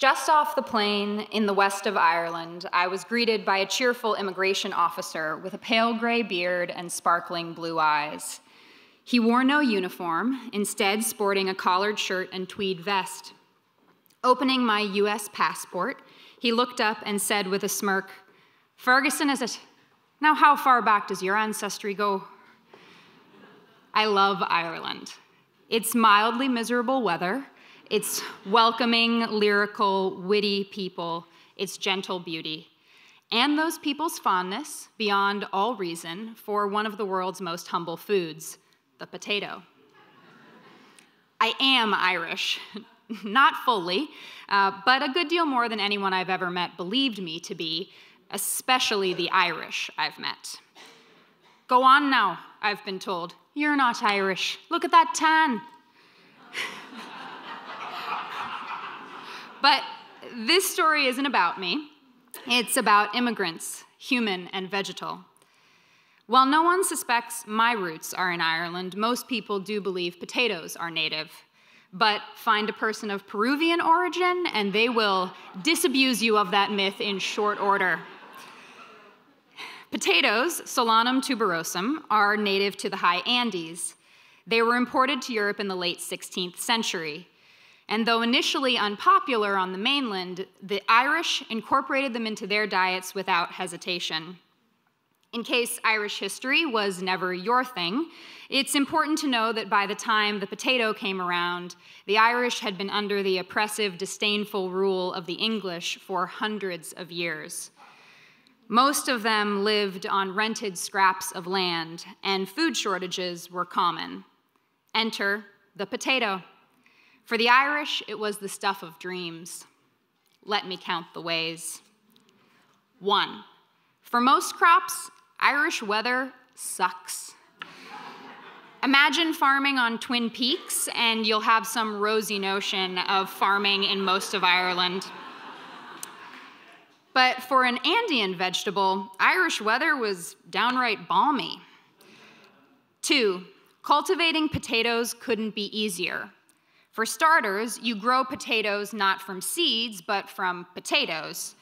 Just off the plane in the west of Ireland, I was greeted by a cheerful immigration officer with a pale gray beard and sparkling blue eyes. He wore no uniform, instead sporting a collared shirt and tweed vest. Opening my US passport, he looked up and said with a smirk, "Ferguson, is it? Now how far back does your ancestry go?" I love Ireland. It's mildly miserable weather, its welcoming, lyrical, witty people, its gentle beauty, and those people's fondness, beyond all reason, for one of the world's most humble foods, the potato. I am Irish, not fully, but a good deal more than anyone I've ever met believed me to be, especially the Irish I've met. "Go on now," I've been told. "You're not Irish. Look at that tan." But this story isn't about me. It's about immigrants, human and vegetal. While no one suspects my roots are in Ireland, most people do believe potatoes are native. But find a person of Peruvian origin, and they will disabuse you of that myth in short order. Potatoes, Solanum tuberosum, are native to the high Andes. They were imported to Europe in the late 16th century. And though initially unpopular on the mainland, the Irish incorporated them into their diets without hesitation. In case Irish history was never your thing, it's important to know that by the time the potato came around, the Irish had been under the oppressive, disdainful rule of the English for hundreds of years. Most of them lived on rented scraps of land, and food shortages were common. Enter the potato. For the Irish, it was the stuff of dreams. Let me count the ways. 1, for most crops, Irish weather sucks. Imagine farming on Twin Peaks, and you'll have some rosy notion of farming in most of Ireland. But for an Andean vegetable, Irish weather was downright balmy. 2, cultivating potatoes couldn't be easier. For starters, you grow potatoes not from seeds, but from potatoes,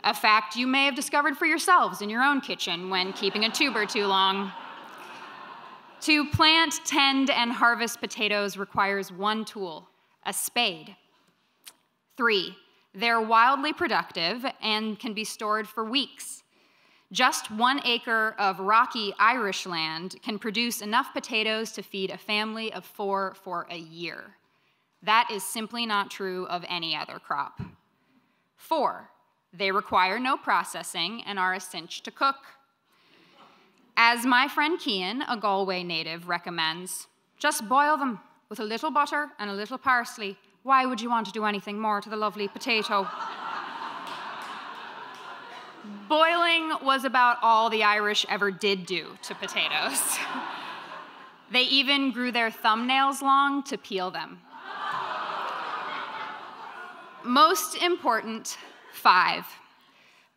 a fact you may have discovered for yourselves in your own kitchen when keeping a tuber too long. To plant, tend, and harvest potatoes requires one tool, a spade. 3, they're wildly productive and can be stored for weeks. Just 1 acre of rocky Irish land can produce enough potatoes to feed a family of 4 for a year. That is simply not true of any other crop. 4, they require no processing and are a cinch to cook. As my friend Cian, a Galway native, recommends, just boil them with a little butter and a little parsley. Why would you want to do anything more to the lovely potato? Boiling was about all the Irish ever did do to potatoes. They even grew their thumbnails long to peel them. Most important, 5.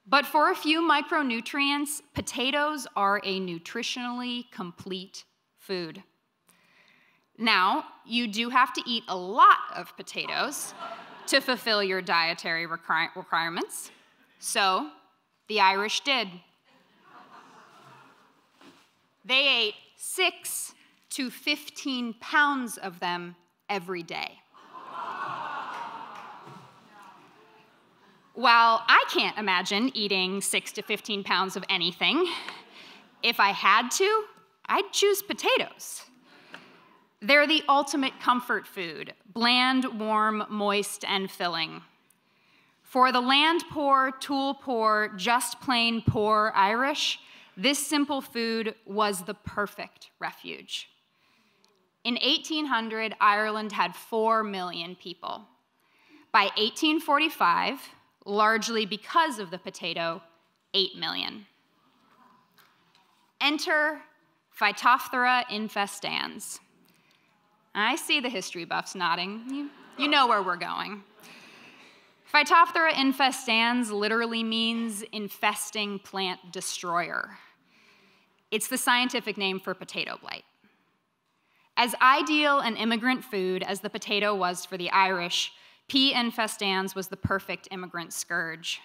But for a few micronutrients, potatoes are a nutritionally complete food. Now, you do have to eat a lot of potatoes to fulfill your dietary requirements. So, the Irish did. They ate 6 to 15 pounds of them every day. While I can't imagine eating 6 to 15 pounds of anything, if I had to, I'd choose potatoes. They're the ultimate comfort food, bland, warm, moist, and filling. For the land poor, tool poor, just plain poor Irish, this simple food was the perfect refuge. In 1800, Ireland had 4 million people. By 1845, largely because of the potato, 8 million. Enter Phytophthora infestans. I see the history buffs nodding. You know where we're going. Phytophthora infestans literally means infesting plant destroyer. It's the scientific name for potato blight. As ideal an immigrant food as the potato was for the Irish, pea infestans was the perfect immigrant scourge.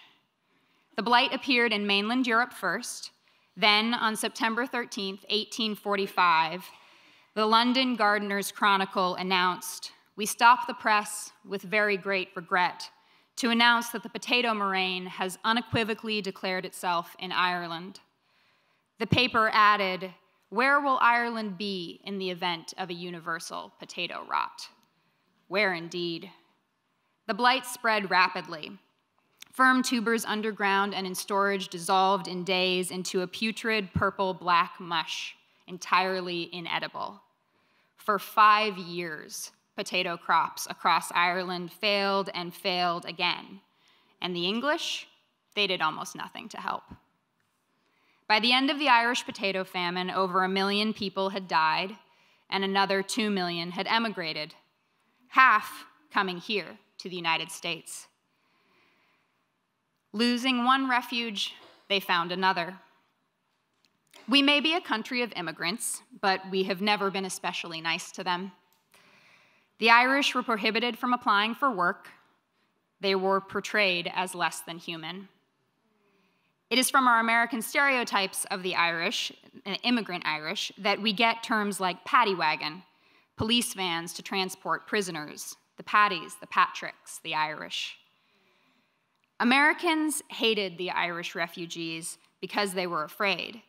The blight appeared in mainland Europe first. Then, on September 13, 1845, the London Gardener's Chronicle announced, "We stop the press with very great regret to announce that the potato murrain has unequivocally declared itself in Ireland." The paper added, "Where will Ireland be in the event of a universal potato rot?" Where indeed? The blight spread rapidly. Firm tubers underground and in storage dissolved in days into a putrid purple-black mush, entirely inedible. For 5 years, potato crops across Ireland failed and failed again, and the English, they did almost nothing to help. By the end of the Irish potato famine, over 1 million people had died, and another 2 million had emigrated, half coming here to the United States. Losing one refuge, they found another. We may be a country of immigrants, but we have never been especially nice to them. The Irish were prohibited from applying for work. They were portrayed as less than human. It is from our American stereotypes of the Irish, immigrant Irish, that we get terms like paddy wagon, police vans to transport prisoners, the Paddies, the Patricks, the Irish. Americans hated the Irish refugees because they were afraid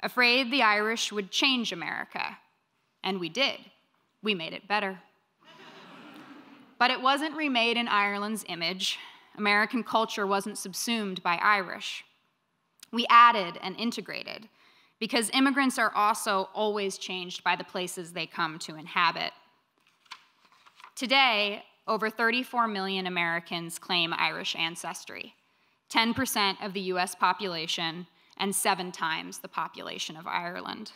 the Irish would change America. And we did. We made it better. But it wasn't remade in Ireland's image. American culture wasn't subsumed by Irish. We added and integrated, because immigrants are also always changed by the places they come to inhabit. Today, over 34 million Americans claim Irish ancestry, 10% of the US population and 7 times the population of Ireland.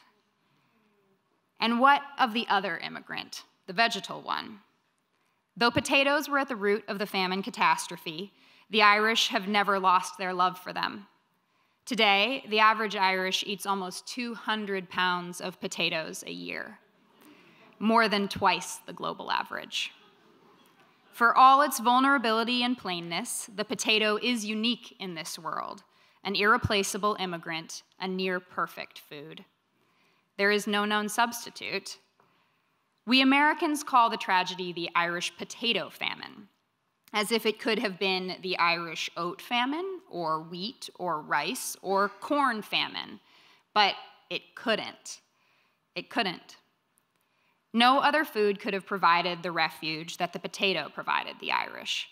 And what of the other immigrant, the vegetal one? Though potatoes were at the root of the famine catastrophe, the Irish have never lost their love for them. Today, the average Irish eats almost 200 pounds of potatoes a year, more than twice the global average. For all its vulnerability and plainness, the potato is unique in this world, an irreplaceable immigrant, a near-perfect food. There is no known substitute. We Americans call the tragedy the Irish potato famine, as if it could have been the Irish oat famine, or wheat, or rice, or corn famine, but it couldn't. It couldn't. No other food could have provided the refuge that the potato provided the Irish,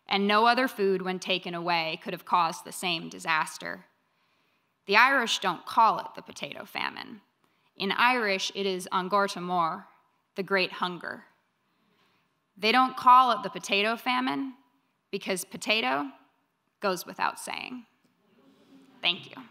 and no other food, when taken away, could have caused the same disaster. The Irish don't call it the potato famine. In Irish, it is an gorta mór, the great hunger. They don't call it the potato famine because potato goes without saying. Thank you.